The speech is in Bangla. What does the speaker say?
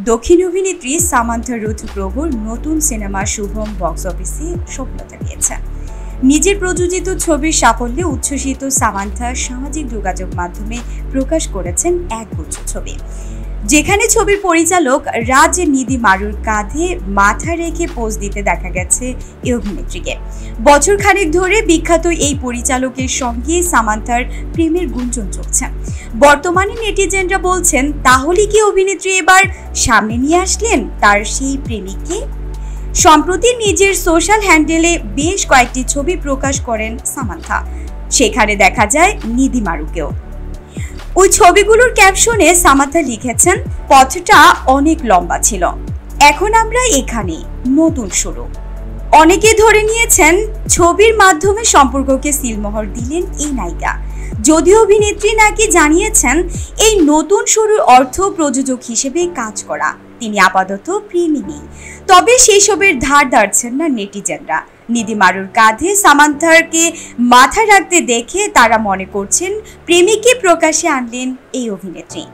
দক্ষিণ অভিনেত্রী সামান্থা রুথ প্রভুর নতুন সিনেমা শুভম বক্স অফিসে সফলতা পেয়েছে। নিজের প্রযোজিত ছবির সাফল্যে উচ্ছ্বসিত সামান্থা সামাজিক যোগাযোগ মাধ্যমে প্রকাশ করেছেন একগুচ্ছ ছবি, যেখানে ছবির পরিচালক রাজ নিধি মারুর কাঁধে মাথা রেখে পোজ দিতে দেখা গেছে এই অভিনেত্রীকে। বছর খানেক ধরে বিখ্যাত এই পরিচালকের সঙ্গে সামান্থার প্রেমের গুঞ্জন চলছে। বর্তমানে নেটিজেনরা বলছেন, তাহলে কি অভিনেত্রী এবার সামনে নিয়ে আসলেন তার সেই প্রেমিককে? সম্প্রতি নিজের সোশ্যাল হ্যান্ডেলে বেশ কয়েকটি ছবি প্রকাশ করেন সামান্থা, সেখানে দেখা যায় নিধি মারুকেও। ওই ছবিগুলোর ক্যাপশনে সামান্থা লিখেছেন, পথটা অনেক লম্বা ছিল, এখন আমরা এখানে, নতুন শুরু। অনেকে ধরে নিয়েছেন ছবির মাধ্যমে সম্পর্ককে সিলমোহর দিলেন এই নায়িকা, যদিও অভিনেত্রী নাকি জানিয়েছেন এই নতুন শুরুর অর্থ প্রযোজক হিসেবে কাজ করা, তিনি আপাতত প্রেমী নেই। তবে সেসবের ধার ধারছেন না নেটিজেনরা। নিধি মারুর কাঁধে সামান্থাকে মাথা রাখতে দেখে তারা মনে করছেন প্রেমিককে প্রকাশ্যে আনলেন এই অভিনেত্রী।